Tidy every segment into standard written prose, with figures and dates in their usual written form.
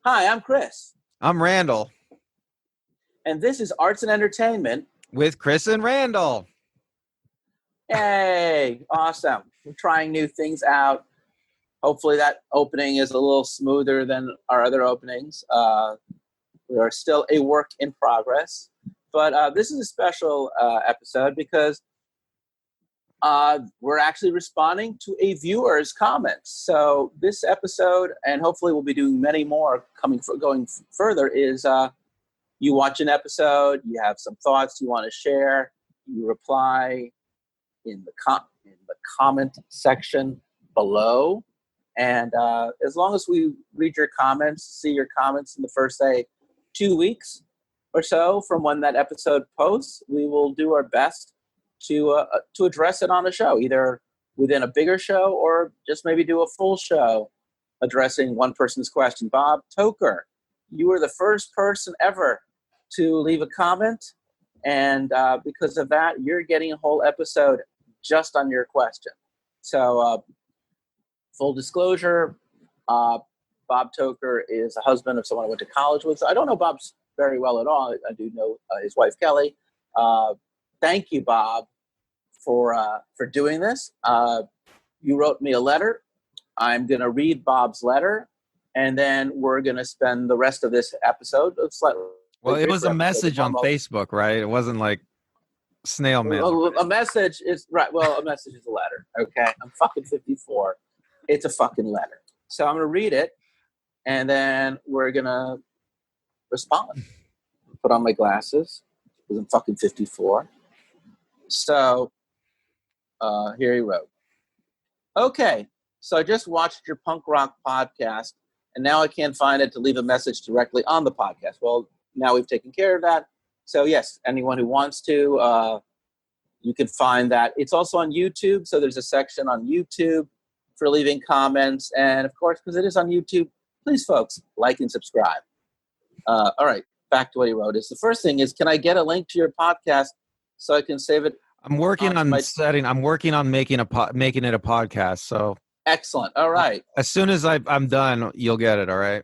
Hi, I'm Chris, I'm Randall and this is Arts and Entertainment. with Chris and Randall. Yay! Awesome. We're trying new things out. Hopefully, that opening is a little smoother than our other openings. We are still a work in progress, but this is a special episode because we're actually responding to a viewer's comments. So this episode, and hopefully we'll be doing many more going further, is you watch an episode, you have some thoughts you want to share, you reply in the comment section below, and as long as we read your comments, see your comments in the first, say, 2 weeks or so from when that episode posts, we will do our best to address it on the show, either within a bigger show or just maybe do a full show addressing one person's question. Bob Toker, you were the first person ever to leave a comment, and because of that, you're getting a whole episode just on your question. So, full disclosure, Bob Toker is a husband of someone I went to college with. So I don't know Bob very well at all. I do know his wife, Kelly. Thank you, Bob, for doing this. You wrote me a letter. I'm going to read Bob's letter, and then we're going to spend the rest of this episode slightly. Well, it was a message on Facebook, right? It wasn't like snail mail. A message is right. Well, a message is a letter. Okay, I'm fucking 54. It's a fucking letter. So I'm going to read it, and then we're going to respond. Put on my glasses because I'm fucking 54. So here he wrote. Okay, so I just watched your punk rock podcast, and now I can't find it to leave a message directly on the podcast. Well, now we've taken care of that. So yes, anyone who wants to, you can find that. It's also on YouTube, so there's a section on YouTube for leaving comments. And of course, because it is on YouTube, please, folks, like and subscribe. All right, back to what he wrote. The first thing is, can I get a link to your podcast so I can save it? I'm working on making it a podcast. So excellent. All right. As soon as I'm done, you'll get it. All right.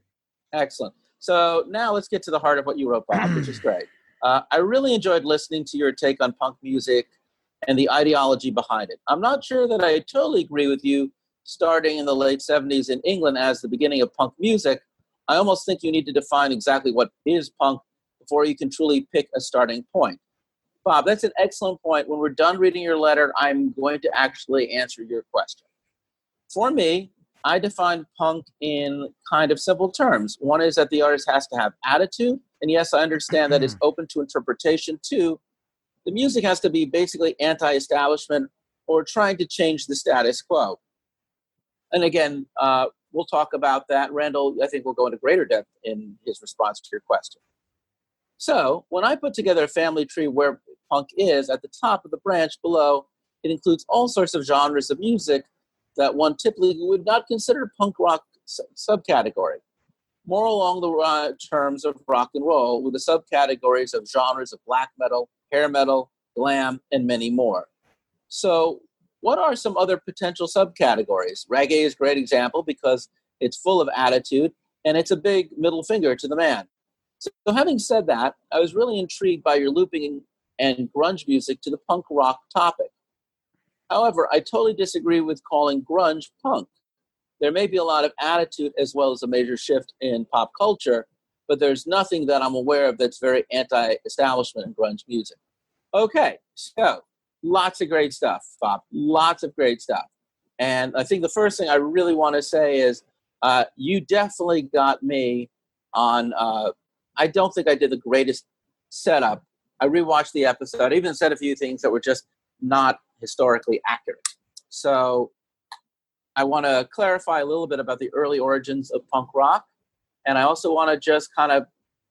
Excellent. So now let's get to the heart of what you wrote, Bob, which is great. I really enjoyed listening to your take on punk music and the ideology behind it. I'm not sure that I totally agree with you starting in the late 70s in England as the beginning of punk music. I almost think you need to define exactly what is punk before you can truly pick a starting point. Bob, that's an excellent point. When we're done reading your letter, I'm going to actually answer your question. For me, I define punk in kind of simple terms. One is that the artist has to have attitude. And yes, I understand that it's open to interpretation. Two, the music has to be basically anti-establishment or trying to change the status quo. And again, we'll talk about that. Randall, I think, will go into greater depth in his response to your question. So when I put together a family tree where punk is, at the top of the branch below, it includes all sorts of genres of music that one typically would not consider punk rock subcategory. More along the terms of rock and roll, with the subcategories of genres of black metal, hair metal, glam, and many more. So what are some other potential subcategories? Reggae is a great example because it's full of attitude, and it's a big middle finger to the man. So having said that, I was really intrigued by your looping and grunge music to the punk rock topic. However, I totally disagree with calling grunge punk. There may be a lot of attitude as well as a major shift in pop culture, but there's nothing that I'm aware of that's very anti-establishment in grunge music. Okay, so lots of great stuff, Bob. Lots of great stuff. And I think the first thing I really want to say is you definitely got me on, I don't think I did the greatest setup. I rewatched the episode. I even said a few things that were just not historically accurate. So I want to clarify a little bit about the early origins of punk rock. And I also want to just kind of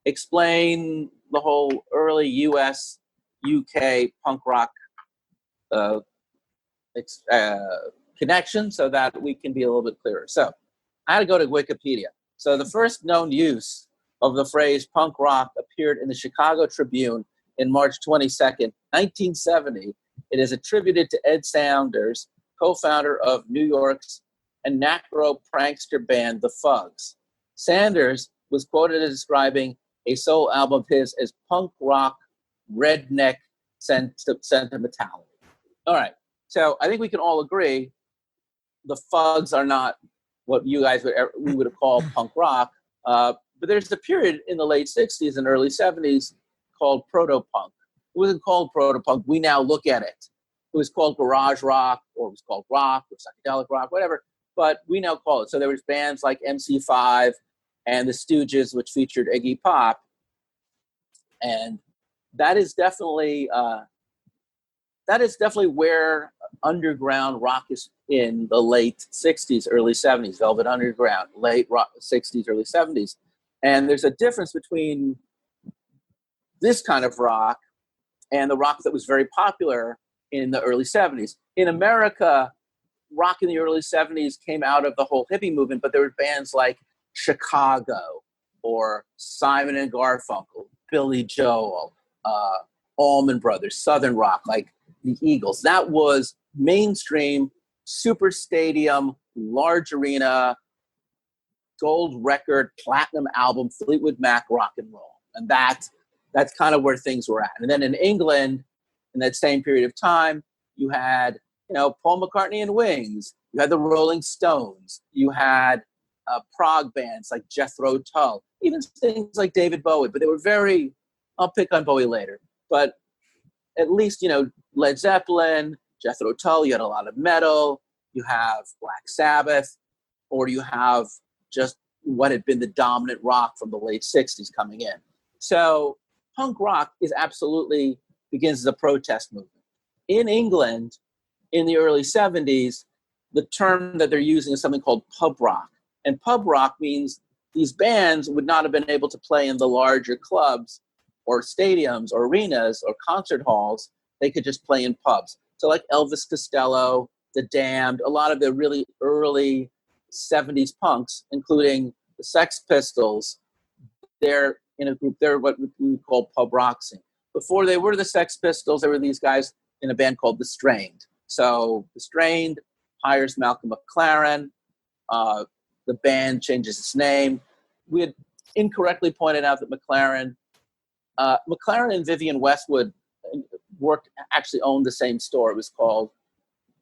explain the whole early US, UK punk rock connection so that we can be a little bit clearer. So I had to go to Wikipedia. So the first known use of the phrase punk rock appeared in the Chicago Tribune in March 22nd, 1970. It is attributed to Ed Sanders, co-founder of New York's anarcho prankster band The Fugs. Sanders was quoted as describing a solo album of his as punk rock, redneck sentimentality. All right. So I think we can all agree the Fugs are not what you guys we would have called punk rock. But there's a period in the late 60s and early 70s called proto-punk. It wasn't called proto-punk. We now look at it. It was called garage rock, or it was called rock, or psychedelic rock, whatever. But we now call it. So there was bands like MC5 and the Stooges, which featured Iggy Pop. And that is definitely where underground rock is in the late 60s, early 70s, Velvet Underground, late rock, 60s, early 70s. And there's a difference between this kind of rock and the rock that was very popular in the early 70s. In America, rock in the early 70s came out of the whole hippie movement, but there were bands like Chicago or Simon and Garfunkel, Billy Joel, Allman Brothers, Southern rock, like the Eagles. That was mainstream, super stadium, large arena, gold record, platinum album, Fleetwood Mac rock and roll. And that's kind of where things were at. And then in England, in that same period of time, you had, Paul McCartney and Wings. You had the Rolling Stones. You had prog bands like Jethro Tull. Even things like David Bowie. But they were I'll pick on Bowie later. But at least, Led Zeppelin, Jethro Tull, you had a lot of metal. You have Black Sabbath. Or you have just what had been the dominant rock from the late 60s coming in. So punk rock begins as a protest movement. In England, in the early 70s, the term that they're using is something called pub rock. And pub rock means these bands would not have been able to play in the larger clubs or stadiums or arenas or concert halls. They could just play in pubs. So like Elvis Costello, The Damned, a lot of the really early 70s punks, including the Sex Pistols, they're in a group, they're what we call pub rock scene. Before they were the Sex Pistols, there were these guys in a band called The Strained. So The Strained hires Malcolm McLaren. The band changes its name. We had incorrectly pointed out that McLaren and Vivienne Westwood actually owned the same store. It was called,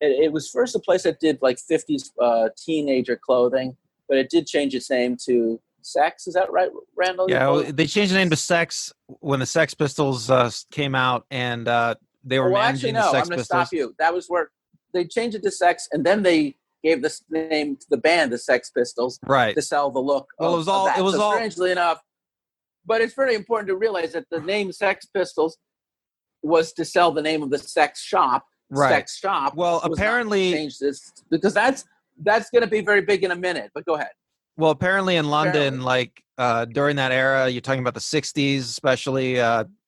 it was first a place that did like 50s teenager clothing, but it did change its name to Sex. Is that right, Randall? Yeah, they changed the name to Sex when the Sex Pistols came out, and they were managing the Sex Pistols. I'm going to stop you. That was where they changed it to Sex, and then they gave this name to the band, the Sex Pistols, right, to sell the look. Well, it was all strangely enough, but it's very important to realize that the name Sex Pistols was to sell the name of the sex shop. Right. Sex shop. Well, apparently changed this because that's going to be very big in a minute. But go ahead. Well, apparently in London, like during that era, you're talking about the 60s, especially,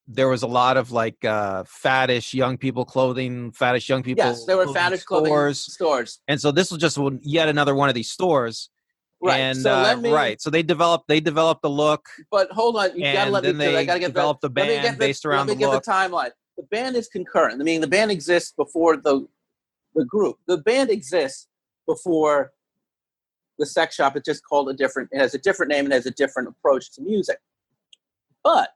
there was a lot of like faddish young people clothing, faddish young people. Yes, there were faddish clothing stores. And so this was just yet another one of these stores. Right. And so so they developed the look. But hold on, you got to let me. I got to get developed the band based around the look. Let me get the timeline. The band is concurrent. I mean, the band exists before the group. The band exists before the sex shop. It's just called it has a different name and has a different approach to music. But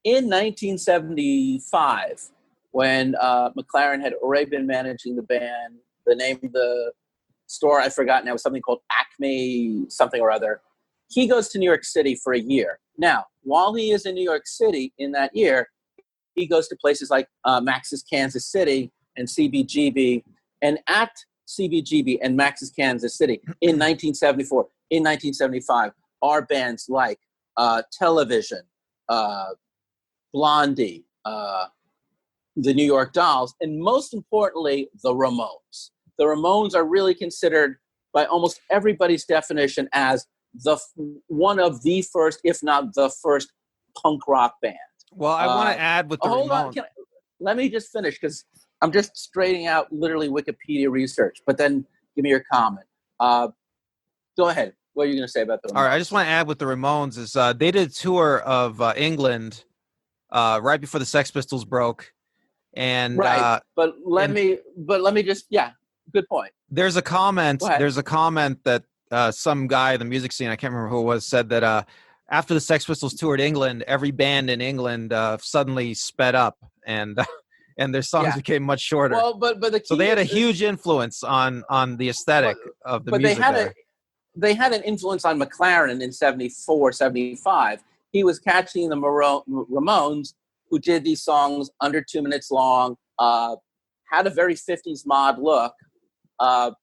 in 1975, when McLaren had already been managing the band, the name of the store I forgot now was something called Acme something or other. He goes to New York City for a year. Now, while he is in New York City in that year, he goes to places like Max's Kansas City and CBGB. And at CBGB and Max's Kansas City in 1974, in 1975, are bands like Television, Blondie, the New York Dolls, and most importantly, the Ramones. The Ramones are really considered by almost everybody's definition as one of the first, if not the first, punk rock band. Well, I want to add with the hold Ramones. On, let me just finish because I'm just straightening out literally Wikipedia research, but then give me your comment. Go ahead. What are you going to say about the Ramones? All right, I just want to add with the Ramones is they did a tour of England right before the Sex Pistols broke, and right. But let me just good point. There's a comment. There's a comment that some guy in the music scene, I can't remember who it was, said that after the Sex Pistols toured England, every band in England suddenly sped up, and and their songs became much shorter. Well, but the key so they had a is, huge influence on the aesthetic of the music there. They had an influence on McLaren in 74, 75. He was catching the Ramones, who did these songs under 2 minutes long, had a very 50s mod look, and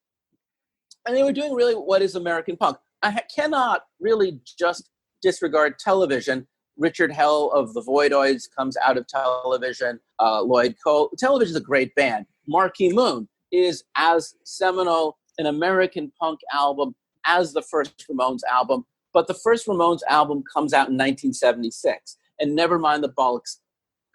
they were doing really what is American punk. I cannot really just disregard television. Richard Hell of the Voidoids comes out of television. Lloyd Cole. Television is a great band. Marquee Moon is as seminal an American punk album as the first Ramones album, but the first Ramones album comes out in 1976, and Nevermind the Bollocks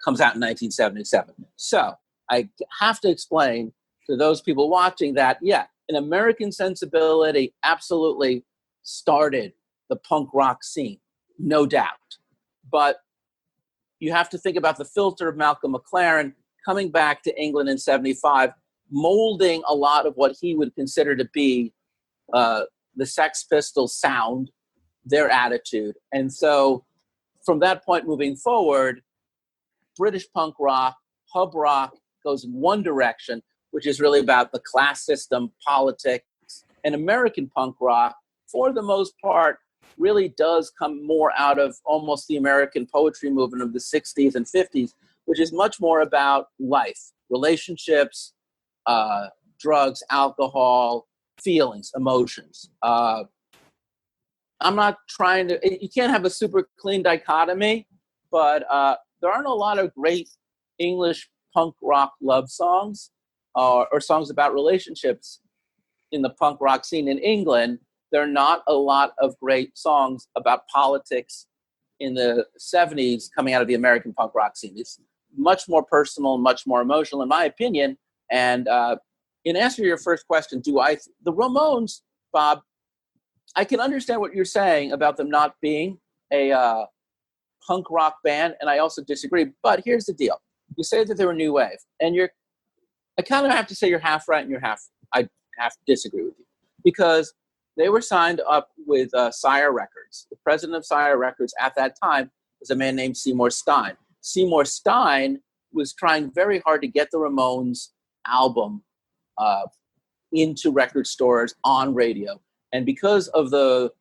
comes out in 1977. So I have to explain to those people watching that, yeah, an American sensibility absolutely started the punk rock scene, no doubt. But you have to think about the filter of Malcolm McLaren coming back to England in 75, molding a lot of what he would consider to be the Sex Pistols sound, their attitude. And so from that point moving forward, British punk rock, pub rock goes in one direction, which is really about the class system, politics, and American punk rock, for the most part, really does come more out of almost the American poetry movement of the 60s and 50s, which is much more about life, relationships, drugs, alcohol, feelings, emotions. I'm not trying to, you can't have a super clean dichotomy, but there aren't a lot of great English punk rock love songs or songs about relationships in the punk rock scene in England. There are not a lot of great songs about politics in the 70s coming out of the American punk rock scene. It's much more personal, much more emotional, in my opinion. And in answer to your first question, the Ramones, Bob, I can understand what you're saying about them not being a punk rock band, and I also disagree. But here's the deal. You say that they were new wave, and I kind of have to say you're half right and I have to disagree with you. Because they were signed up with Sire Records. The president of Sire Records at that time was a man named Seymour Stein. Seymour Stein was trying very hard to get the Ramones album into record stores on radio. And because of the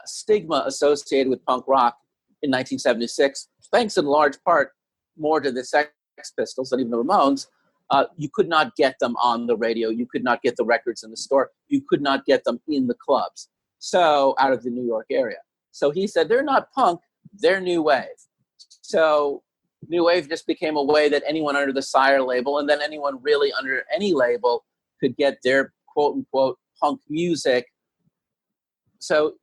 stigma associated with punk rock in 1976, thanks in large part more to the Sex Pistols than even the Ramones, you could not get them on the radio. You could not get the records in the store. You could not get them in the clubs. So out of the New York area. So he said, they're not punk, they're new wave. So new wave just became a way that anyone under the Sire label, and then anyone really under any label, could get their quote unquote punk music. So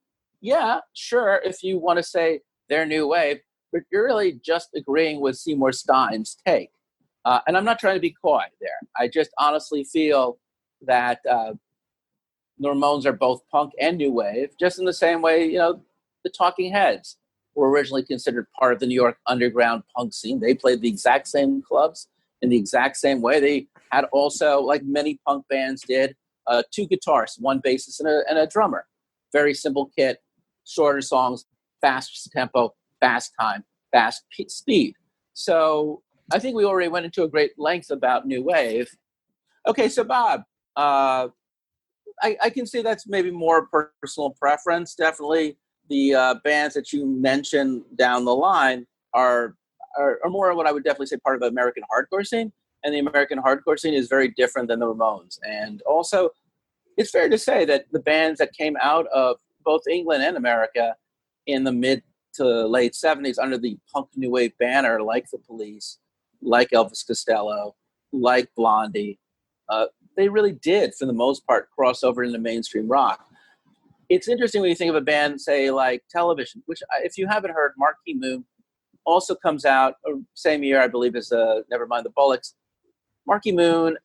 yeah, sure, if you want to say they're new wave, but you're really just agreeing with Seymour Stein's take. And I'm not trying to be coy there. I just honestly feel that the Ramones are both punk and new wave, just in the same way, the Talking Heads were originally considered part of the New York underground punk scene. They played the exact same clubs in the exact same way. They had also, like many punk bands did, 2 guitarists, 1 bassist and a drummer. Very simple kit, shorter songs, fast tempo, fast time, fast speed. So I think we already went into a great length about new wave. Okay, so Bob, I can see that's maybe more personal preference. Definitely the bands that you mentioned down the line are more what I would definitely say part of the American hardcore scene. And the American hardcore scene is very different than the Ramones. And also, it's fair to say that the bands that came out of both England and America in the mid to late 70s under the punk new wave banner, like the Police, like Elvis Costello, like Blondie, they really did, for the most part, cross over into mainstream rock. It's interesting when you think of a band, say, like Television, which, if you haven't heard, Marquee Moon also comes out same year, I believe, as Nevermind the Bollocks. Marquee Moon,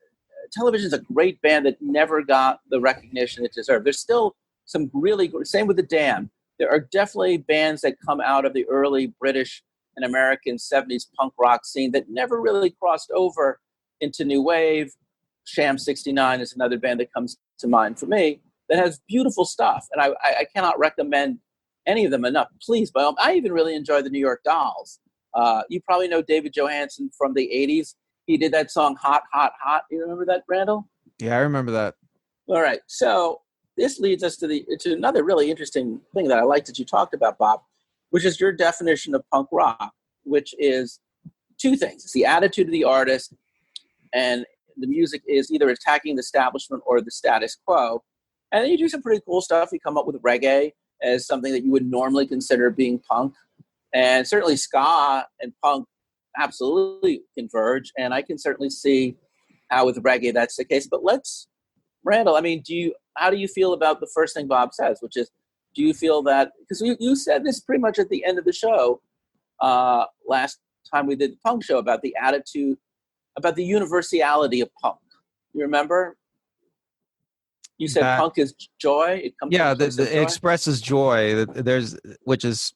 Television's a great band that never got the recognition it deserved. There's still some really good, same with The Damned. There are definitely bands that come out of the early British and American 70s punk rock scene that never really crossed over into new wave. Sham 69 is another band that comes to mind for me that has beautiful stuff. And I cannot recommend any of them enough. Please, but I even really enjoy the New York Dolls. You probably know David Johansen from the 80s. He did that song Hot, Hot, Hot. You remember that, Randall? Yeah, I remember that. All right. So this leads us to another really interesting thing that I liked that you talked about, Bob, which is your definition of punk rock, which is two things. It's the attitude of the artist, and the music is either attacking the establishment or the status quo. And then you do some pretty cool stuff. You come up with reggae as something that you would normally consider being punk. And certainly ska and punk absolutely converge. And I can certainly see how with reggae that's the case. But Randall, I mean, how do you feel about the first thing Bob says, which is, do you feel that, because you said this pretty much at the end of the show, last time we did the punk show, about the attitude, about the universality of punk. You remember? You said punk is joy. It expresses joy. Which is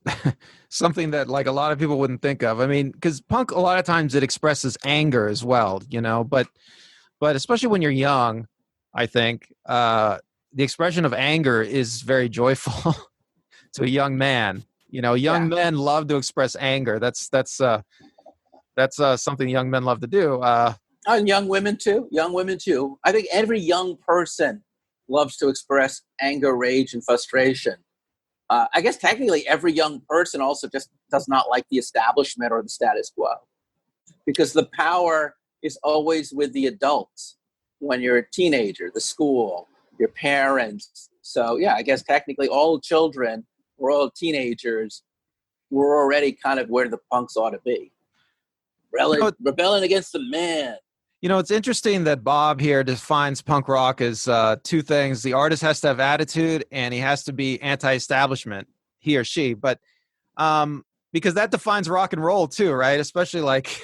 something that like a lot of people wouldn't think of. I mean, because punk a lot of times it expresses anger as well, you know. But especially when you're young, I think the expression of anger is very joyful to a young man. You know, young men love to express anger. That's something young men love to do. And young women too. I think every young person loves to express anger, rage, and frustration. I guess technically every young person also just does not like the establishment or the status quo, because the power is always with the adults. When you're a teenager, the school, your parents. So yeah, I guess technically all children, we're all teenagers, we're already kind of where the punks ought to be. Rebelling against the man. You know, it's interesting that Bob here defines punk rock as two things. The artist has to have attitude and he has to be anti-establishment, he or she. But because that defines rock and roll too, right? Especially like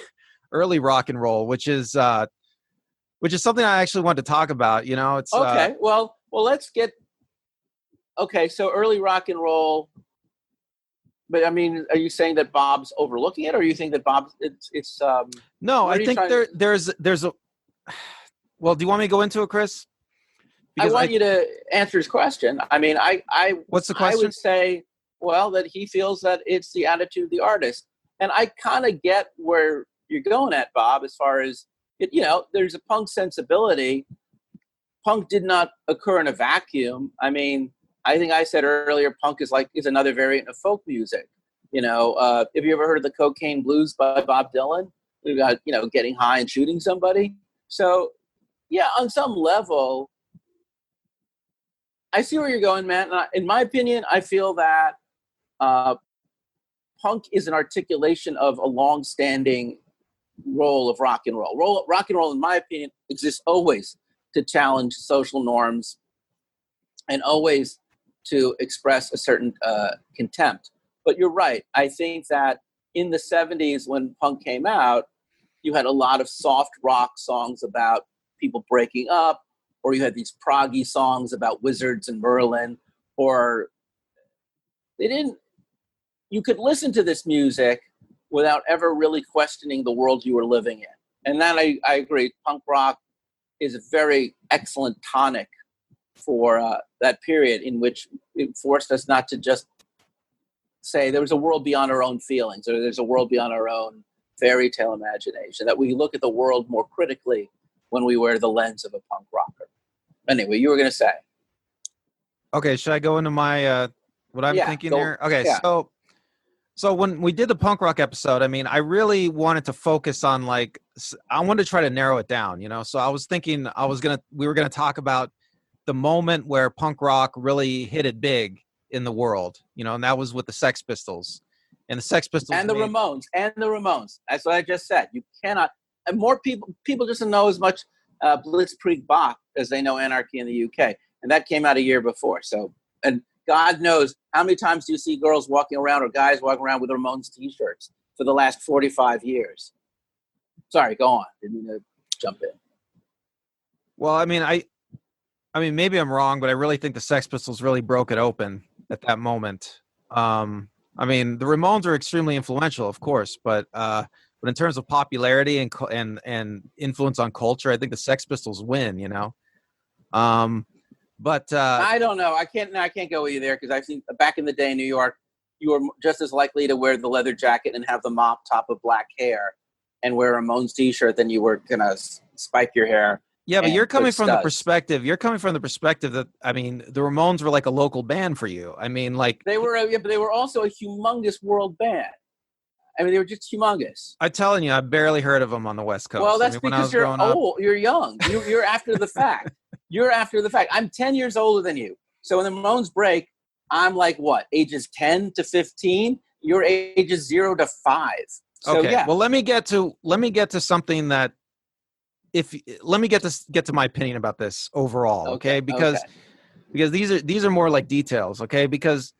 early rock and roll, which is something I actually want to talk about. You know, it's okay. Well, let's get. Okay, so early rock and roll. But I mean, are you saying that Bob's overlooking it, or you think that Bob's it's? No, I think there's a. Well, do you want me to go into it, Chris? Because I want you to answer his question. I mean, What's the question? I would say, well, that he feels that it's the attitude of the artist, and I kind of get where you're going at, Bob, as far as it. You know, there's a punk sensibility. Punk did not occur in a vacuum. I mean, I think I said earlier, punk is another variant of folk music. You know, have you ever heard of the Cocaine Blues by Bob Dylan? We've got, you know, getting high and shooting somebody. So, yeah, on some level, I see where you're going, man. In my opinion, I feel that punk is an articulation of a long-standing role of rock and roll. Rock and roll, in my opinion, exists always to challenge social norms and always to express a certain contempt. But you're right. I think that in the 70s when punk came out, you had a lot of soft rock songs about people breaking up, or you had these proggy songs about wizards and Merlin, or you could listen to this music without ever really questioning the world you were living in. And that I agree. Punk rock is a very excellent tonic for that period in which it forced us not to just say there was a world beyond our own feelings, or there's a world beyond our own fairy tale imagination, that we look at the world more critically when we wear the lens of a punk rocker. Anyway, you were going to say. Okay, should I go into my what I'm thinking here? Okay, yeah. So when we did the punk rock episode, I mean, I really wanted to focus on I wanted to try to narrow it down, you know. So I was thinking we were gonna talk about the moment where punk rock really hit it big in the world, you know, and that was with the Sex Pistols. And the Sex Pistols and the Ramones. That's what I just said. You cannot. And more people just know as much Blitzkrieg Bop as they know Anarchy in the UK, and that came out a year before. So, and God knows how many times do you see girls walking around or guys walking around with Ramones T-shirts for the last 45 years? Sorry, go on. Didn't mean to jump in. Well, I mean, maybe I'm wrong, but I really think the Sex Pistols really broke it open at that moment. I mean, the Ramones are extremely influential, of course, but in terms of popularity and influence on culture, I think the Sex Pistols win. You know, But I don't know. I can't go with you there because I've seen back in the day in New York, you were just as likely to wear the leather jacket and have the mop top of black hair and wear a Ramones t-shirt than you were gonna spike your hair. yeah, but you're coming from the studs. perspective. You're coming from the perspective that, I mean, the Ramones were like a local band for you. I mean, like they were, but they were also a humongous world band. I mean, they were just humongous. I'm telling you, I barely heard of them on the West Coast. Well, that's when I because was you're growing old. You're young. You're after the fact. You're after the fact. I'm 10 years older than you. So when the Ramones break, I'm like what, ages 10 to 15? Your ages 0 to 5. So, okay. yeah. Well, let me get to something that let me get to my opinion about this overall. Okay. Because these are more like details. Okay. Because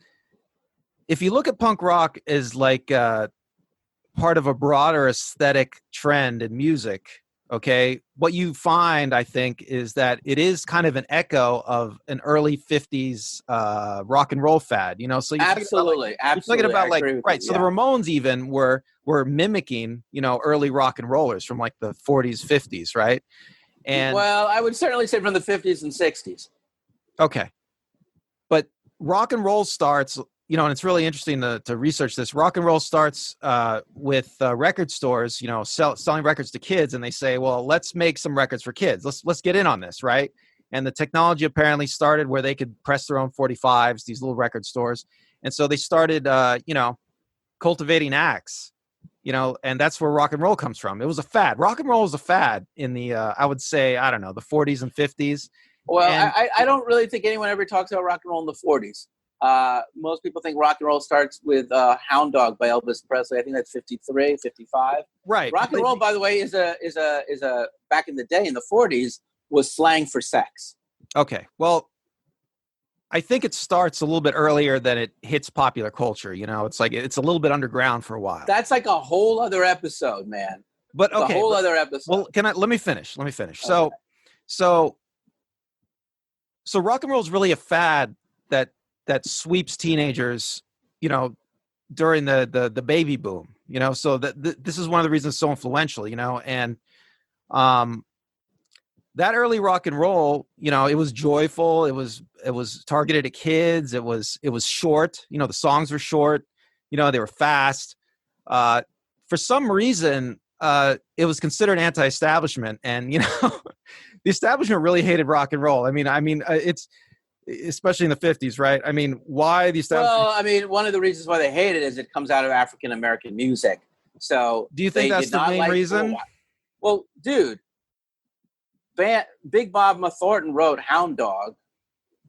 if you look at punk rock as like part of a broader aesthetic trend in music, okay, what you find, I think, is that it is kind of an echo of an early 50s rock and roll fad, you know? So you're absolutely. You're talking about like, right, so the Ramones even were mimicking, you know, early rock and rollers from like the 40s, 50s, right? And well, I would certainly say from the 50s and 60s. Okay. But rock and roll starts, you know, and it's really interesting to research this. Rock and roll starts with record stores, you know, selling records to kids, and they say, well, let's make some records for kids. Let's get in on this, right? And the technology apparently started where they could press their own 45s, these little record stores, and so they started, you know, cultivating acts, you know, and that's where rock and roll comes from. It was a fad. Rock and roll was a fad in the, I would say, I don't know, the 40s and 50s. Well, and I don't really think anyone ever talks about rock and roll in the 40s. Most people think rock and roll starts with Hound Dog by Elvis Presley. I think that's 53, 55. Right. Rock and roll, by the way, is a back in the day in the 40s was slang for sex. Okay. Well, I think it starts a little bit earlier than it hits popular culture. You know, it's like it's a little bit underground for a while. That's like a whole other episode, man. But okay, a whole other episode. Well, let me finish. Okay. So rock and roll is really a fad that sweeps teenagers, you know, during the baby boom, you know, so this is one of the reasons it's so influential, you know, and that early rock and roll, you know, it was joyful. It was targeted at kids. It was short, you know, the songs were short, you know, they were fast. For some reason, it was considered anti-establishment, and, you know, the establishment really hated rock and roll. I mean, it's, especially in the 50s, right? I mean, why the establishment? Well, I mean, one of the reasons why they hate it is it comes out of African American music. So do you think that's the main reason? Well, dude, Big Mama Thornton wrote Hound Dog,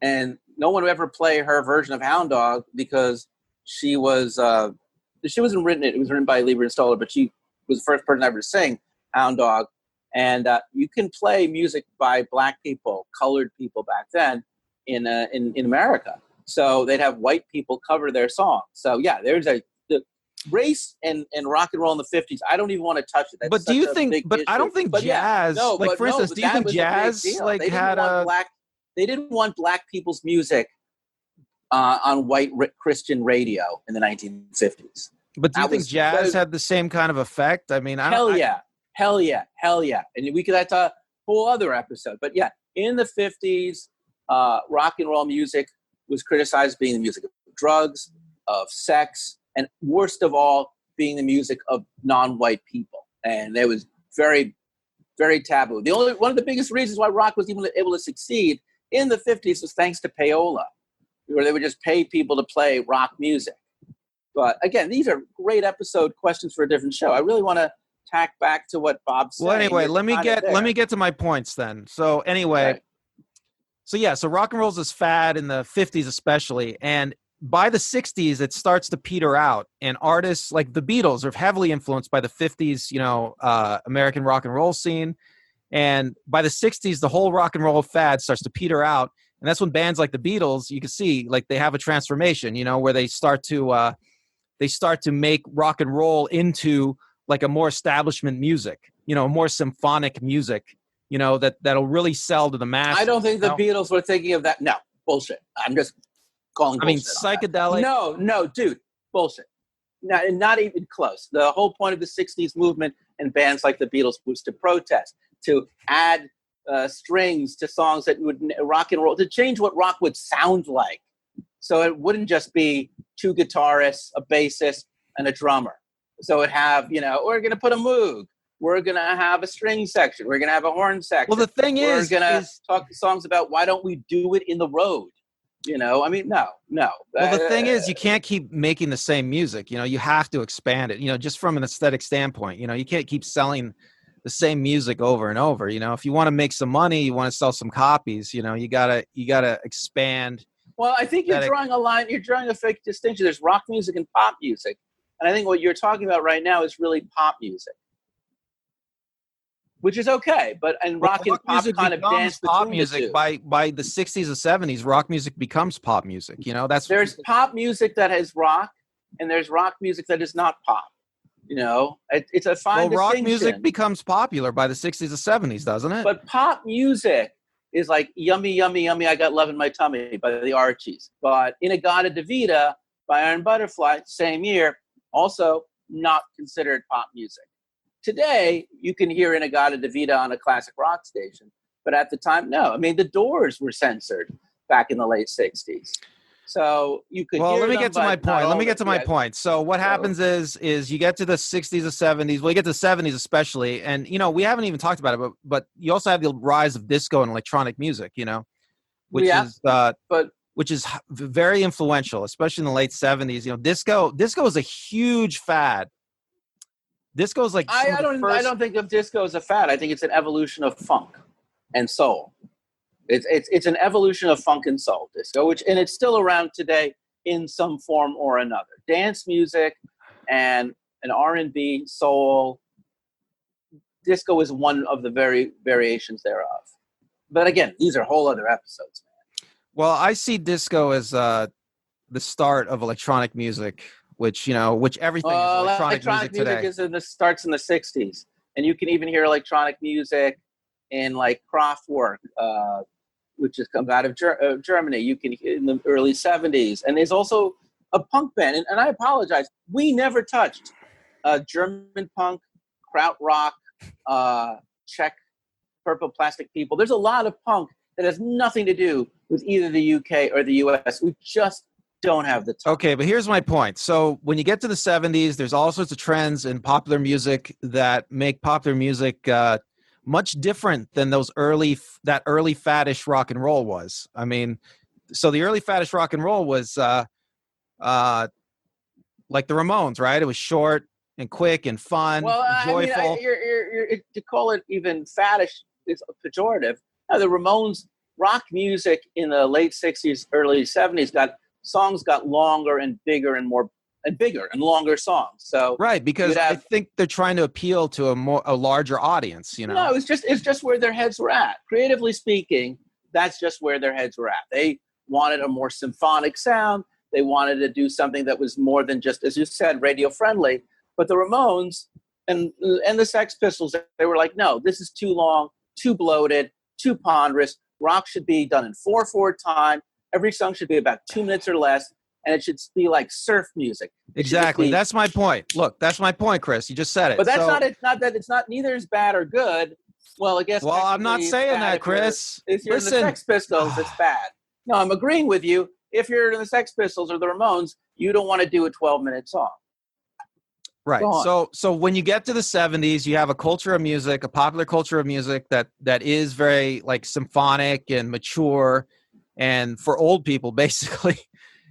and no one would ever play her version of Hound Dog because she wasn't written it. It was written by Lieber and Stoller, but she was the first person ever to sing Hound Dog. And you can play music by black people, colored people back then in America. So they'd have white people cover their songs. So yeah, there's the race and rock and roll in the 50s. I don't even want to touch it. That's but do you think? But issue. I don't think jazz. Yeah, like for instance, do you think jazz like had a? They didn't want black people's music on white Christian radio in the 1950s. But do you think jazz had the same kind of effect? I mean, hell yeah. And that's a whole other episode. But yeah, in the 50s, rock and roll music was criticized as being the music of drugs, of sex, and worst of all, being the music of non-white people. And it was very, very taboo. One of the biggest reasons why rock was even able to succeed in the 50s was thanks to payola, where they would just pay people to play rock music. But again, these are great episode questions for a different show. I really want to tack back to what Bob said. Well, anyway, let me get to my points then. So anyway, okay. So rock and roll is this fad in the 50s especially, and by the 60s it starts to peter out, and artists like the Beatles are heavily influenced by the 50s, you know, American rock and roll scene. And by the 60s, the whole rock and roll fad starts to peter out, and that's when bands like the Beatles, you can see, like, they have a transformation, you know, where they start to make rock and roll into like a more establishment music, you know, more symphonic music, you know, that'll really sell to the masses. I don't think the Beatles were thinking of that. No, bullshit. I'm just calling bullshit. I mean, psychedelic. No, dude, bullshit. Not even close. The whole point of the 60s movement and bands like the Beatles was to protest, to add strings to songs that would rock and roll, to change what rock would sound like. So it wouldn't just be two guitarists, a bassist, and a drummer. So it'd have, we're going to put a moog. We're going to have a string section. We're going to have a horn section. Well, the thing we're is, going to talk songs about why don't we do it in the road? No. Well, the thing is, you can't keep making the same music. You have to expand it, just from an aesthetic standpoint. You can't keep selling the same music over and over. If you want to make some money, you want to sell some copies, you gotta expand. Well, I think you're drawing a line. You're drawing a fake distinction. There's rock music and pop music. And I think what you're talking about right now is really pop music, which is okay. But rock and pop kind of dance pop between music the two. By the 60s and 70s, rock music becomes pop music. There's pop music that is rock, and there's rock music that is not pop. It's a fine distinction. Rock music becomes popular by the 60s and 70s, doesn't it? But pop music is like Yummy, Yummy, Yummy, I Got Love in My Tummy by the Archies. But Inagata Davida by Iron Butterfly, same year, also not considered pop music. Today, you can hear Inagata Davida on a classic rock station. But at the time, no. I mean, the Doors were censored back in the late 60s. So you could hear let me them, get to my point. Let me get to my point. So what happens is you get to the 60s or 70s. Well, you get to the 70s especially. And, we haven't even talked about it, but you also have the rise of disco and electronic music, which is very influential, especially in the late 70s. Disco is a huge fad. Disco is like I don't think of disco as a fad. I think it's an evolution of funk and soul. It's an evolution of funk and soul disco, and it's still around today in some form or another. Dance music and an R&B, soul, disco is one of the very variations thereof. But again, these are whole other episodes, man. Well, I see disco as the start of electronic music, which everything is electronic music today. Starts in the 60s, and you can even hear electronic music in like Kraftwerk, which comes out of Germany. You can in the early 70s. And there's also a punk band. And I apologize. We never touched German punk, krautrock, Czech, Purple Plastic People. There's a lot of punk that has nothing to do with either the UK or the US. We just don't have the time. Okay, but here's my point. So when you get to the 70s, there's all sorts of trends in popular music that make popular music much different than that early faddish rock and roll was. I mean, so the early faddish rock and roll was like the Ramones, right? It was short and quick and fun, joyful. I mean, to call it even faddish is pejorative. Now, the Ramones rock music in the late 60s, early 70s got longer and bigger and longer songs. So right, because I think they're trying to appeal to a larger audience. No, it's just where their heads were at. Creatively speaking, that's just where their heads were at. They wanted a more symphonic sound. They wanted to do something that was more than just, as you said, radio friendly. But the Ramones and the Sex Pistols, they were like, no, this is too long, too bloated, too ponderous. Rock should be done in 4/4 time. Every song should be about 2 minutes or less, and it should be like surf music. Exactly. That's my point. Look, that's my point, Chris. You just said it. But that's not it. Not that it's not. Neither is bad or good. Well, I guess. Well, I'm not saying that, Chris. If you're in the Sex Pistols, it's bad. No, I'm agreeing with you. If you're in the Sex Pistols or the Ramones, you don't want to do a 12-minute song. Right. So when you get to the 70s, you have a culture of music, a popular culture of music that is very like symphonic and mature, and for old people, basically.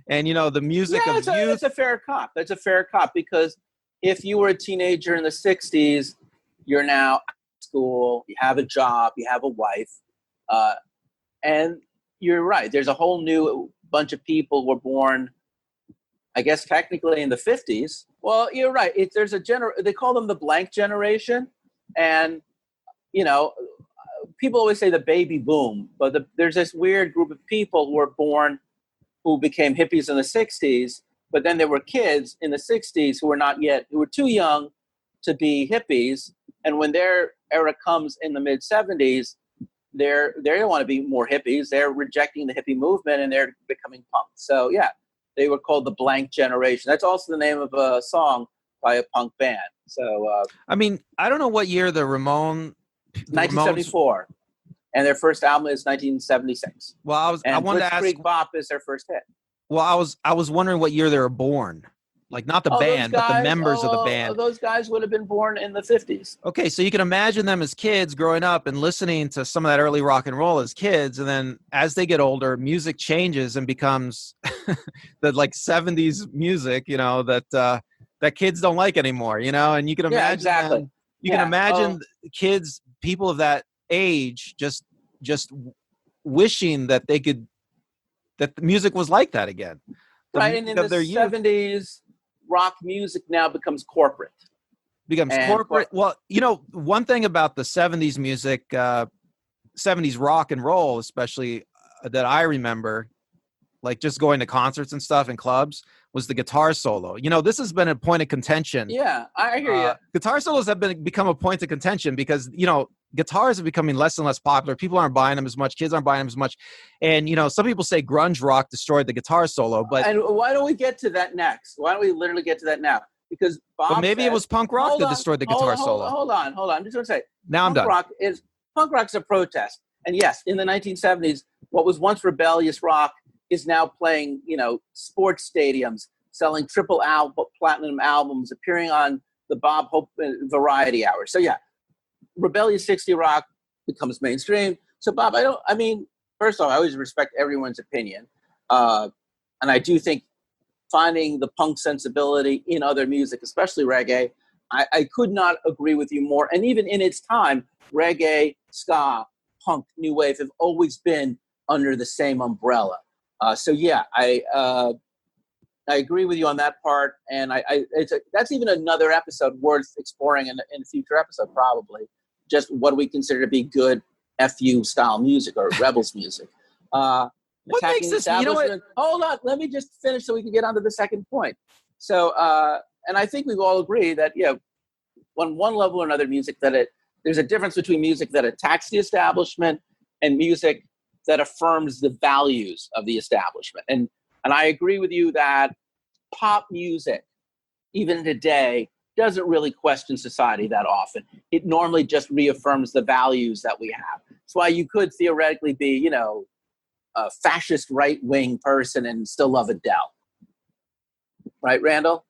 And, the music of youth. It's a fair cop. That's a fair cop, because if you were a teenager in the 60s, you're now at school, you have a job, you have a wife, and you're right. There's a whole new bunch of people who were born, I guess, technically in the 50s. Well, you're right. There's they call them the blank generation. And, people always say the baby boom, but there's this weird group of people who were born, who became hippies in the 60s, but then there were kids in the 60s who were too young to be hippies. And when their era comes in the mid 70s, they don't want to be more hippies. They're rejecting the hippie movement and they're becoming punk. So yeah, they were called the blank generation. That's also the name of a song by a punk band. So, I mean, I don't know what year the 1974. and their first album is 1976. Well, I And wanted to ask. Blitzkrieg Bop is their first hit. Well, I was wondering what year they were born. Like not the band, but the members of the band. Those guys would have been born in the 50s. Okay, so you can imagine them as kids growing up and listening to some of that early rock and roll as kids, and then as they get older, music changes and becomes the like 70s music, that kids don't like anymore, and you can imagine exactly. can imagine kids, people of that age, just wishing that they could, that the music was like that again. Right, and in the 70s, rock music now becomes corporate. Corporate. Well, one thing about the 70s music, 70s rock and roll, especially that I remember, like just going to concerts and stuff in clubs, was the guitar solo. This has been a point of contention. Yeah, I hear you. Guitar solos have become a point of contention because, guitars are becoming less and less popular. People aren't buying them as much. Kids aren't buying them as much. And, some people say grunge rock destroyed the guitar solo. And why don't we get to that next? Why don't we literally get to that now? Because Bob maybe it was punk rock that destroyed the guitar solo. Hold on. I'm just going to say. Now I'm done. Punk rock's a protest. And yes, in the 1970s, what was once rebellious rock is now playing, sports stadiums, selling platinum albums, appearing on the Bob Hope Variety Hour. So yeah, rebellious 60 rock becomes mainstream. So Bob, first off, I always respect everyone's opinion. And I do think finding the punk sensibility in other music, especially reggae, I could not agree with you more. And even in its time, reggae, ska, punk, new wave have always been under the same umbrella. So yeah, I agree with you on that part, and that's even another episode worth exploring in a future episode, probably. Just what we consider to be good FU style music or rebels music. What makes this? Hold on, let me just finish so we can get on to the second point. So, and I think we've all agreed that on one level or another, music there's a difference between music that attacks the establishment and music that affirms the values of the establishment. And I agree with you that pop music, even today, doesn't really question society that often. It normally just reaffirms the values that we have. That's why you could theoretically be, a fascist right-wing person and still love Adele. Right, Randall?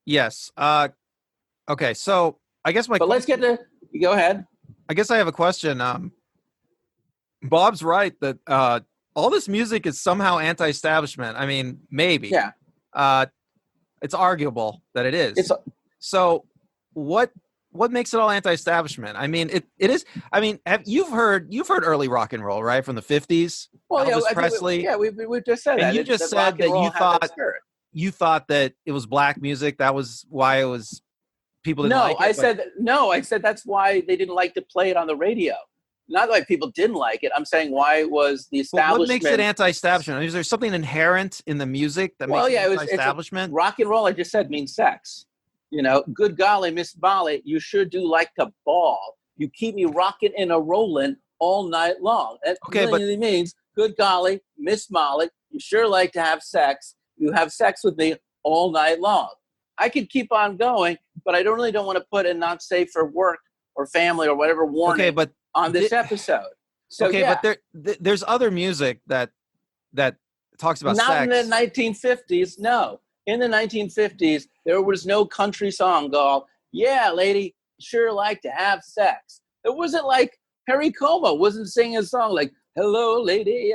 Yes. Okay, so I guess let's get to... Go ahead. I guess I have a question. Bob's right that all this music is somehow anti-establishment. I mean, maybe. Yeah. It's arguable that it is. So what makes it all anti-establishment? I mean, it is. I mean, you've heard early rock and roll, right, from the 50s? Well, Elvis Presley. We just said that. And you just said that you thought that it was black music. That was why it was people didn't like it. I said that's why they didn't like to play it on the radio. Not like people didn't like it. I'm saying why it was the establishment. What makes it anti-establishment? I mean, is there something inherent in the music that makes it anti-establishment? Rock and roll, I just said, means sex. Good golly, Miss Molly, you sure do like to ball. You keep me rocking and a rolling all night long. That really means, good golly, Miss Molly, you sure like to have sex. You have sex with me all night long. I could keep on going, but I don't want to put a not safe for work or family or whatever warning on this episode. So, but there's other music that talks about sex. Not in the 1950s, no. In the 1950s, there was no country song called, yeah, lady, sure like to have sex. It wasn't like Perry Como wasn't singing a song like, hello, lady,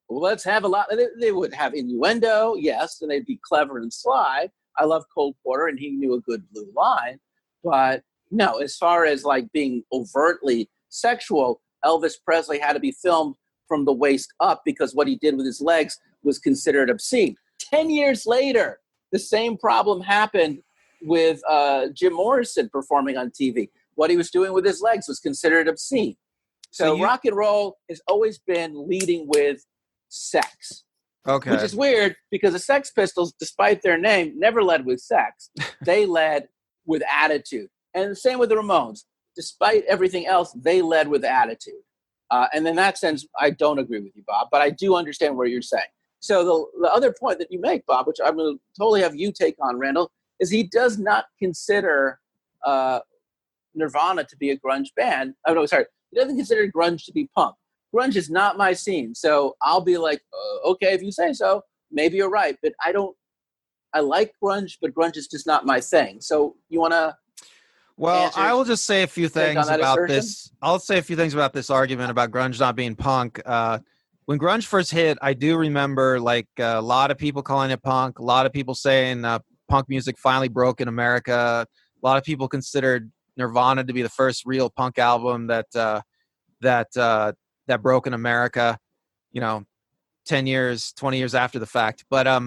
let's have a lot. They would have innuendo, yes, and they'd be clever and sly. I love Cole Porter, and he knew a good blue line. But no, as far as like being overtly sexual, Elvis Presley had to be filmed from the waist up because what he did with his legs was considered obscene. 10 years later, the same problem happened with Jim Morrison performing on TV. What he was doing with his legs was considered obscene. So rock and roll has always been leading with sex. Okay. Which is weird because the Sex Pistols, despite their name, never led with sex. They led with attitude. And the same with the Ramones. Despite everything else, they led with attitude. And in that sense, I don't agree with you, Bob, but I do understand what you're saying. So the other point that you make, Bob, which I'm going to totally have you take on, Randall, is he does not consider Nirvana to be a grunge band. Oh, no, sorry. He doesn't consider grunge to be punk. Grunge is not my scene. So I'll be like, okay, if you say so, maybe you're right. But I like grunge, but grunge is just not my thing. So you want to Well, I will just say a few things about assertion? this. I'll say a few things about this argument about grunge not being punk. When grunge first hit, I do remember like a lot of people calling it punk, a lot of people saying punk music finally broke in America. A lot of people considered Nirvana to be the first real punk album that broke in America, 10 years, 20 years after the fact. But I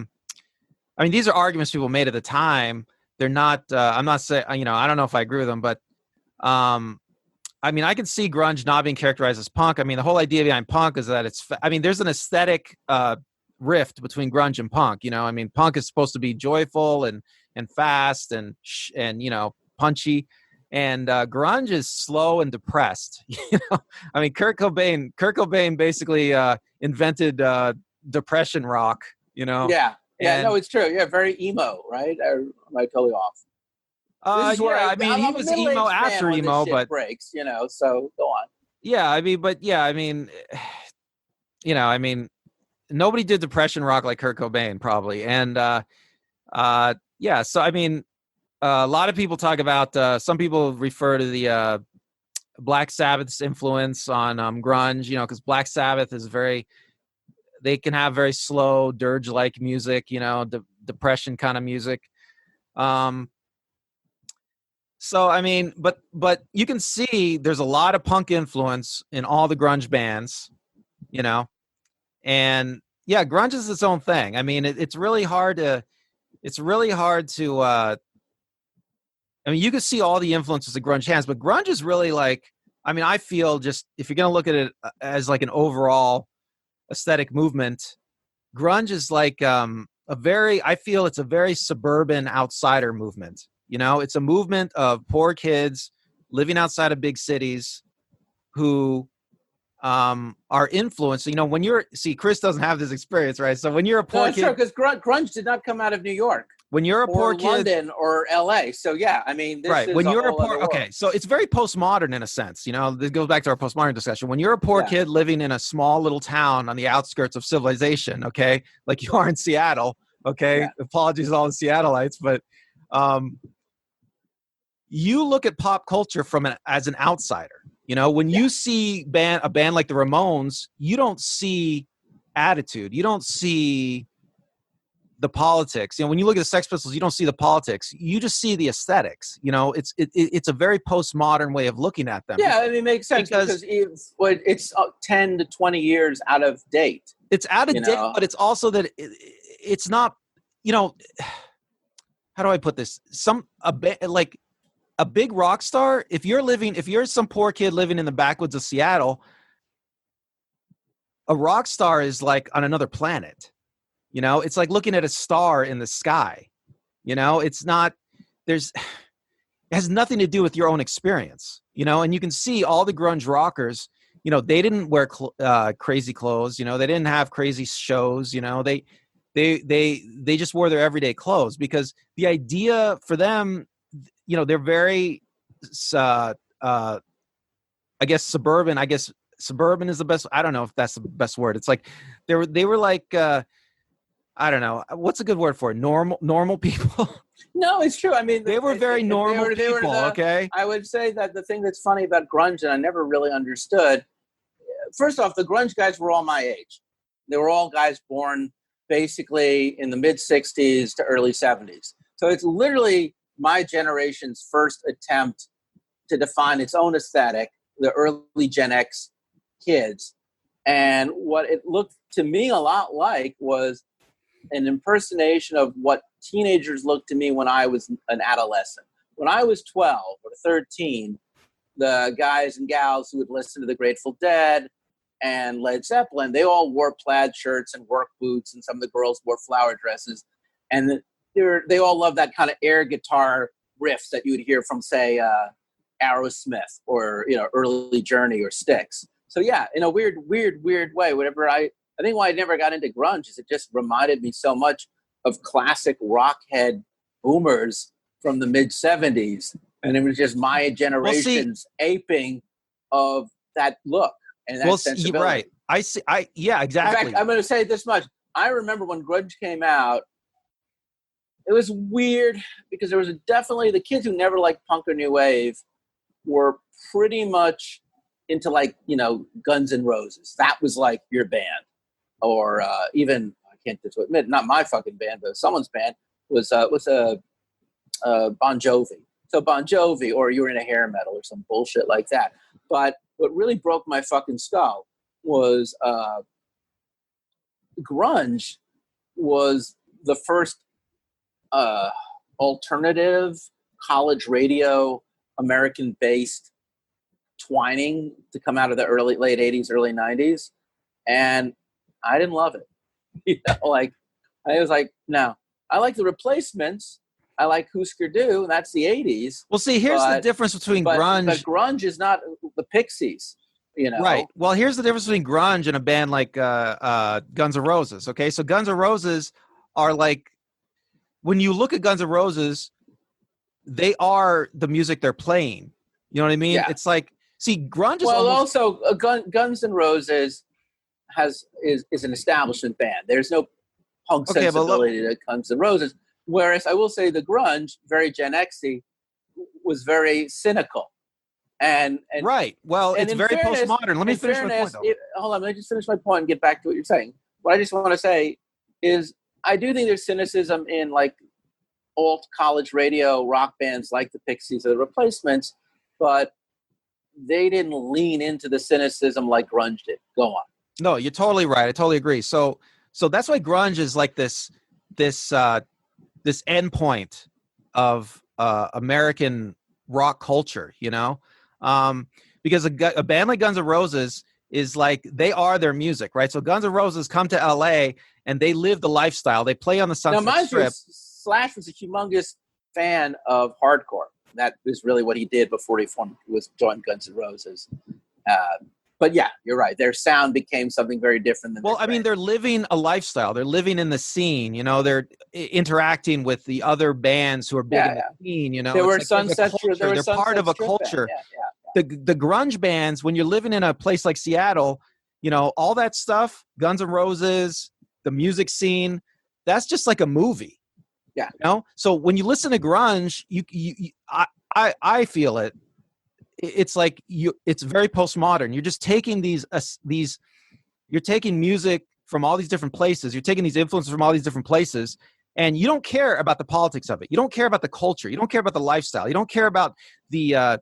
mean, these are arguments people made at the time. They're not, I'm not saying, I don't know if I agree with them, but I mean, I can see grunge not being characterized as punk. I mean, the whole idea behind punk is that there's an aesthetic rift between grunge and punk. I mean, punk is supposed to be joyful and fast and punchy, and grunge is slow and depressed. I mean, Kurt Cobain basically invented depression rock. Yeah, no, it's true. Yeah, very emo, right? Am I totally off? I mean, he was emo after emo, but breaks, so go on. Yeah, I mean, nobody did depression rock like Kurt Cobain, probably. And yeah, so I mean, a lot of people talk about, some people refer to the Black Sabbath's influence on grunge, because Black Sabbath is they can have very slow, dirge-like music, depression kind of music. So I mean, but you can see there's a lot of punk influence in all the grunge bands, and yeah, grunge is its own thing. I mean, it's really hard to I mean, you can see all the influences that grunge has, but grunge is really like, I mean, I feel just if you're going to look at it as like an overall aesthetic movement, grunge is like I feel it's a very suburban outsider movement. It's a movement of poor kids living outside of big cities who are influenced. When Chris doesn't have this experience, right? So when you're a poor kid, because grunge did not come out of New York. When you're a poor kid, London or LA. So yeah, I mean, this right. Is when a you're whole a poor, okay, so it's very postmodern in a sense. This goes back to our postmodern discussion. When you're a poor kid living in a small little town on the outskirts of civilization, okay, like you are in Seattle, okay. Apologies to all the Seattleites, but you look at pop culture as an outsider. When you see a band like the Ramones, you don't see attitude. You don't see the politics. When you look at the Sex Pistols, you don't see the politics. You just see the aesthetics. It's a very postmodern way of looking at them. Yeah, I mean, it makes sense because it's 10 to 20 years out of date. It's out of date, but it's also that it's not. How do I put this? Like a big rock star. If you're some poor kid living in the backwoods of Seattle, a rock star is like on another planet. It's like looking at a star in the sky. It's not, it has nothing to do with your own experience, and you can see all the grunge rockers, they didn't wear crazy clothes, they didn't have crazy shows, they just wore their everyday clothes because the idea for them, they're very, I guess suburban is the best. I don't know if that's the best word. It's like they were like, I don't know. What's a good word for it? Normal people? No, it's true. I mean, they were very normal people, okay? I would say that the thing that's funny about grunge, and I never really understood, first off, the grunge guys were all my age. They were all guys born basically in the mid-'60s to early 70s. So it's literally my generation's first attempt to define its own aesthetic, the early Gen X kids. And what it looked to me a lot like was an impersonation of what teenagers looked to me when I was an adolescent. When I was 12 or 13, the guys and gals who would listen to the Grateful Dead and Led Zeppelin, they all wore plaid shirts and work boots, and some of the girls wore flower dresses. And they all loved that kind of air guitar riffs that you would hear from, say, Aerosmith or early Journey or Styx. So yeah, in a weird way, I think why I never got into grunge is it just reminded me so much of classic rockhead boomers from the mid-'70s. And it was just my generation's aping of that look and that sensibility. Right. I see. Yeah, exactly. In fact, I'm going to say this much. I remember when grunge came out, it was weird because there was definitely the kids who never liked punk or new wave were pretty much into like, Guns N' Roses. That was like your band. Or even, I can't just admit, not my fucking band, but someone's band was Bon Jovi. So Bon Jovi, or you were into hair metal or some bullshit like that. But what really broke my fucking skull was grunge was the first alternative college radio American-based twining to come out of the late 80s, early 90s. And I didn't love it. I was like, no. I like the Replacements. I like Husker Du, and that's the 80s. Well, see, here's the difference between grunge. But grunge is not the Pixies, Right. Well, here's the difference between grunge and a band like Guns N' Roses. Okay, so Guns N' Roses are like, when you look at Guns N' Roses, they are the music they're playing. You know what I mean? Yeah. It's like, see, grunge is also Guns N' Roses is an establishment band. There's no punk sensibility to Guns N' Roses. Whereas I will say the grunge, very Gen X-y, was very cynical. And right. Well, it's very postmodern. Let me finish my point, though. Hold on, let me just finish my point and get back to what you're saying. What I just want to say is I do think there's cynicism in like alt college radio rock bands like the Pixies or the Replacements, but they didn't lean into the cynicism like grunge did. Go on. No, you're totally right. I totally agree. So that's why grunge is like this endpoint of American rock culture, because a band like Guns N' Roses is like, they are their music, right? So Guns N' Roses come to LA and they live the lifestyle. They play on the Sunset Strip. Slash was a humongous fan of hardcore. That is really what he did before he joined Guns N' Roses. But yeah, you're right. Their sound became something very different than. Well, I mean, they're living a lifestyle. They're living in the scene. They're interacting with the other bands who are big in the scene. They were Sunset. They're part of a culture. The grunge bands, when you're living in a place like Seattle, all that stuff, Guns N' Roses, the music scene, that's just like a movie. Yeah. So when you listen to grunge, I feel it. It's like it's very postmodern. You're just taking you're taking music from all these different places. You're taking these influences from all these different places, and you don't care about the politics of it. You don't care about the culture. You don't care about the lifestyle. You don't care about the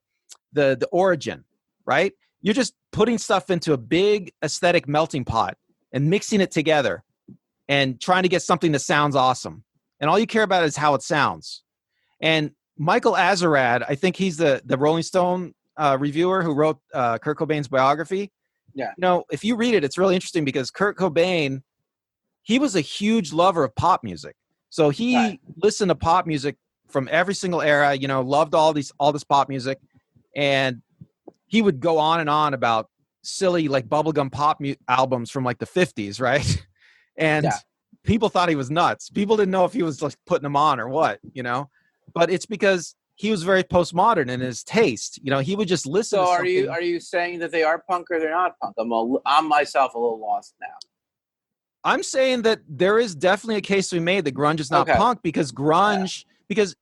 origin, right? You're just putting stuff into a big aesthetic melting pot and mixing it together and trying to get something that sounds awesome. And all you care about is how it sounds. And Michael Azerrad, I think he's the Rolling Stone reviewer who wrote Kurt Cobain's biography. Yeah. If you read it, it's really interesting because Kurt Cobain, he was a huge lover of pop music. So he listened to pop music from every single era, loved all this pop music. And he would go on and on about silly like bubblegum pop albums from like the 50s, right? And people thought he was nuts. People didn't know if he was like putting them on or what, But it's because he was very postmodern in his taste. He would just listen. So are you saying that they are punk or they're not punk? I'm myself a little lost now. I'm saying that there is definitely a case to be made that grunge is not punk because grunge because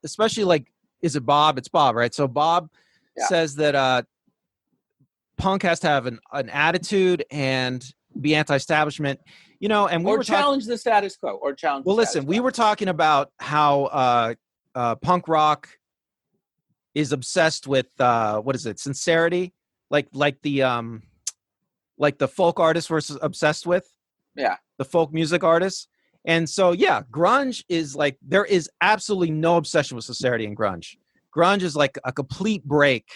especially like, is it Bob? It's Bob, right? So Bob says that punk has to have an attitude and be anti-establishment, and we were challenge the status quo or challenge. Well, listen, we were talking about how punk rock is obsessed with what is it? Sincerity, like the folk artists were obsessed with. Yeah, the folk music artists. And so, grunge is like, there is absolutely no obsession with sincerity in grunge. Grunge is like a complete break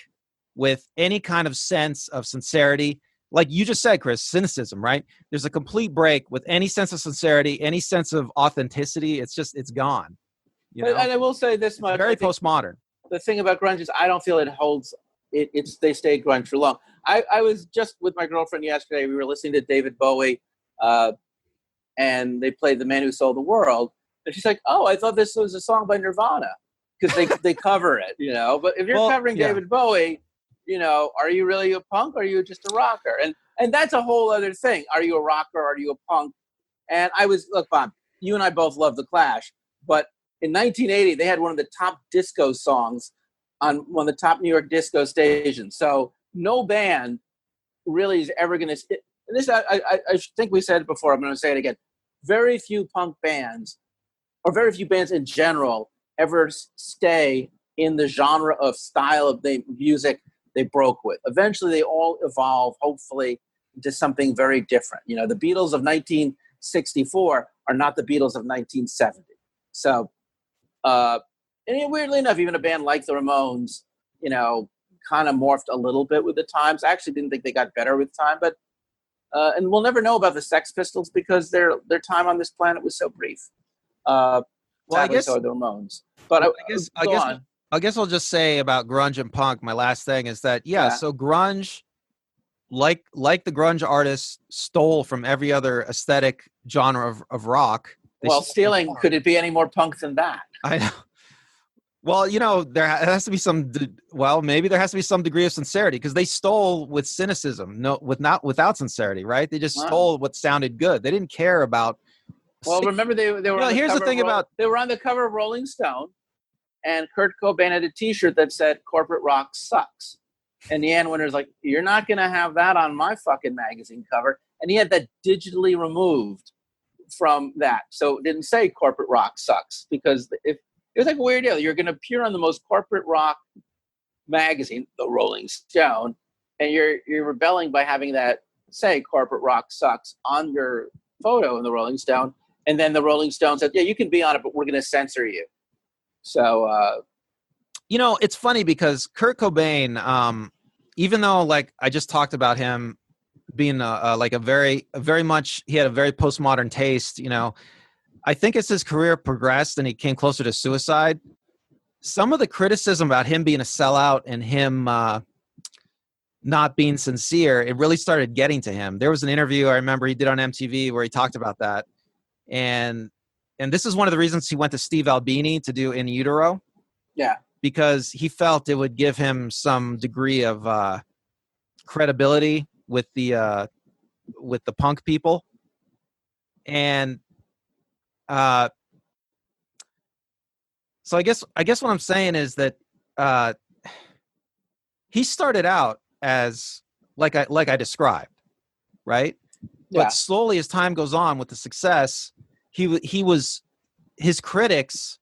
with any kind of sense of sincerity. Like you just said, Chris, cynicism, right? There's a complete break with any sense of sincerity, any sense of authenticity. It's gone. And I will say this much. Very postmodern. The thing about grunge is I don't feel it holds, they stayed grunge for long. I was just with my girlfriend yesterday. We were listening to David Bowie, and they played The Man Who Sold the World. And she's like, oh, I thought this was a song by Nirvana. Because they cover it, But if you're covering David Bowie, are you really a punk or are you just a rocker? And that's a whole other thing. Are you a rocker? Or are you a punk? And look, Bob, you and I both love The Clash, but in 1980, they had one of the top disco songs on one of the top New York disco stations. So no band really is ever going to, and this, I think we said it before, I'm going to say it again. Very few punk bands, or very few bands in general, ever stay in the genre of style of the music they broke with. Eventually, they all evolve, hopefully, into something very different. The Beatles of 1964 are not the Beatles of 1970. So, and weirdly enough, even a band like the Ramones, kind of morphed a little bit with the times. I actually didn't think they got better with time, but and we'll never know about the Sex Pistols because their time on this planet was so brief. Well, I guess so are the Ramones. But I guess I'll just say about grunge and punk. My last thing is that so grunge, like the grunge artists, stole from every other aesthetic genre of rock. Stealing, could it be any more punk than that? I know. Well, there has to be maybe there has to be some degree of sincerity because they stole with cynicism, without sincerity, right? They just stole what sounded good. They didn't care about. Well, remember they were. Here's the thing they were on the cover of Rolling Stone, and Kurt Cobain had a T-shirt that said "Corporate rock sucks," and the Ann Winter's like, "You're not going to have that on my fucking magazine cover," and he had that digitally removed from that, so it didn't say "Corporate rock sucks" because if it was like a weird deal. You're going to appear on the most corporate rock magazine, the Rolling Stone, and you're rebelling by having that say "Corporate rock sucks" on your photo in the Rolling Stone, and then the Rolling Stone said, "Yeah, you can be on it, but we're going to censor you." So, it's funny because Kurt Cobain, even though like I just talked about him being like a very much, he had a very postmodern taste, I think as his career progressed and he came closer to suicide, some of the criticism about him being a sellout and him not being sincere, it really started getting to him. There was an interview I remember he did on MTV where he talked about that. And this is one of the reasons he went to Steve Albini to do In Utero. Yeah. Because he felt it would give him some degree of credibility with the punk people. And so I guess what I'm saying is that he started out as like I described, right? Yeah. But slowly as time goes on with the success, his critics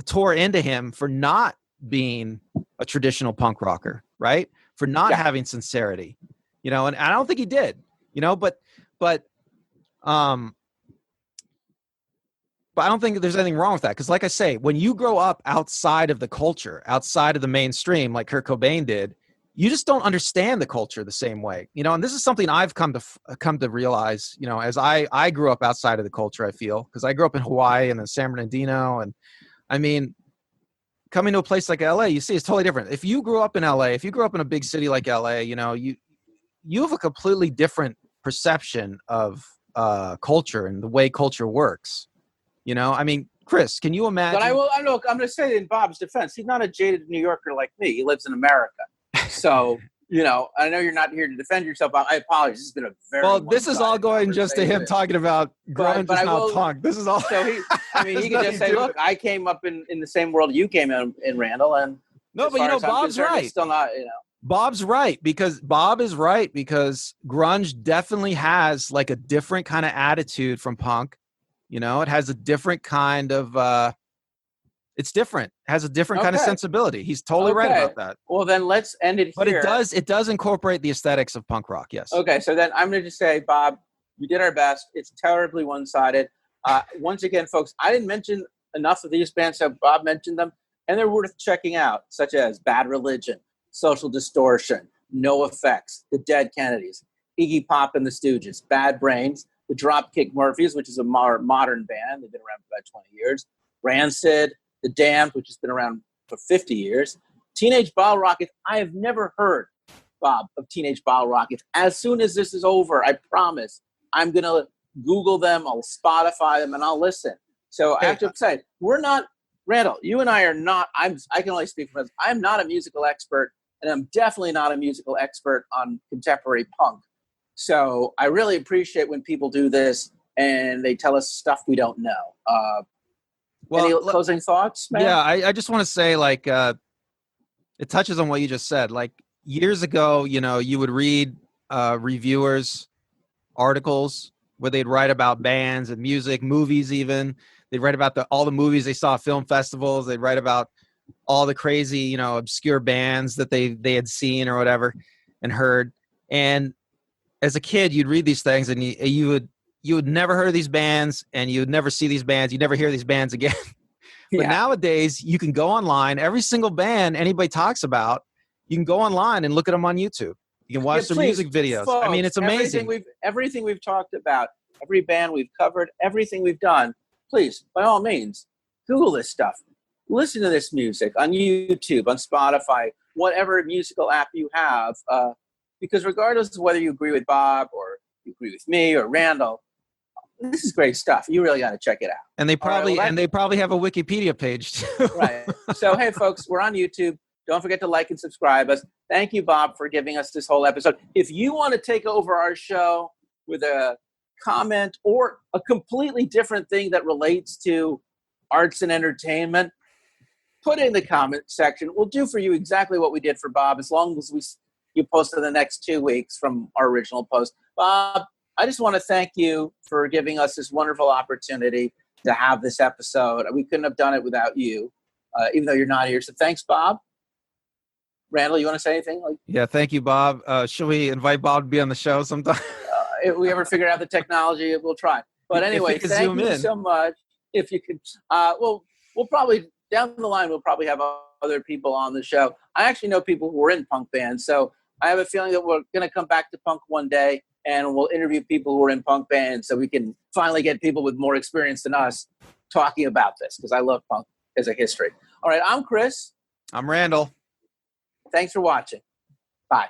tore into him for not being a traditional punk rocker, right? For not having sincerity, and I don't think he did, but I don't think there's anything wrong with that. Because like I say, when you grow up outside of the culture, outside of the mainstream, like Kurt Cobain did, you just don't understand the culture the same way, and this is something I've come to realize, as I grew up outside of the culture, I feel, because I grew up in Hawaii and in San Bernardino. And I mean, coming to a place like LA, you see it's totally different. If you grew up in LA, if you grew up in a big city like LA, you have a completely different perception of culture and the way culture works. I mean, Chris, can you imagine? But I'm going to say in Bob's defense, he's not a jaded New Yorker like me. He lives in America. So, I know you're not here to defend yourself. I apologize. This has been a very this is all going just to him talking about grunge is not punk. This is all. So he could just say, look, I came up in the same world you came in, Randall. And no, but Bob's right. It's still not, Bob's right because Bob is right because grunge definitely has like a different kind of attitude from punk. It has a different kind of it's different. It has a different kind of sensibility. He's totally right about that. Well, then let's end it here. But it does incorporate the aesthetics of punk rock, yes. Okay, so then I'm going to just say, Bob, we did our best. It's terribly one-sided. Once again, folks, I didn't mention enough of these bands, so Bob mentioned them, and they're worth checking out, such as Bad Religion, Social Distortion, No Effects, The Dead Kennedys, Iggy Pop and the Stooges, Bad Brains, the Dropkick Murphys, which is a more modern band. They've been around for about 20 years. Rancid, The Damned, which has been around for 50 years. Teenage Bottle Rockets. I have never heard, Bob, of Teenage Bottle Rockets. As soon as this is over, I promise, I'm going to Google them, I'll Spotify them, and I'll listen. So I have to say, we're not, Randall, you and I are not, I can only speak for us. I'm not a musical expert. and I'm definitely not a musical expert on contemporary punk. So I really appreciate when people do this and they tell us stuff we don't know. Any closing thoughts, man? Yeah, I just want to say, like, it touches on what you just said. Like, years ago, you would read reviewers' articles where they'd write about bands and music, movies even. They'd write about all the movies they saw at film festivals. They'd write about all the crazy, obscure bands that they had seen or whatever and heard. And as a kid, you'd read these things and you would never heard of these bands, and you would never see these bands. You'd never hear these bands again. But nowadays, you can go online. Every single band anybody talks about, you can go online and look at them on YouTube. You can watch their music videos. Folks, I mean, it's amazing. Everything we've talked about, every band we've covered, everything we've done, please, by all means, Google this stuff. Listen to this music on YouTube, on Spotify, whatever musical app you have. Because regardless of whether you agree with Bob or you agree with me or Randall, this is great stuff. You really got to check it out. And they probably have a Wikipedia page too. Right. So, hey, folks, we're on YouTube. Don't forget to like and subscribe us. Thank you, Bob, for giving us this whole episode. If you want to take over our show with a comment or a completely different thing that relates to arts and entertainment, put it in the comment section. We'll do for you exactly what we did for Bob, as long as you post in the next 2 weeks from our original post. Bob, I just want to thank you for giving us this wonderful opportunity to have this episode. We couldn't have done it without you, even though you're not here. So thanks, Bob. Randall, you want to say anything? Yeah, thank you, Bob. Should we invite Bob to be on the show sometime? If we ever figure out the technology, we'll try. But anyway, thank you so much. If you could, we'll probably, down the line, we'll probably have other people on the show. I actually know people who are in punk bands, so I have a feeling that we're going to come back to punk one day, and we'll interview people who are in punk bands so we can finally get people with more experience than us talking about this, because I love punk as a history. All right, I'm Chris. I'm Randall. Thanks for watching. Bye.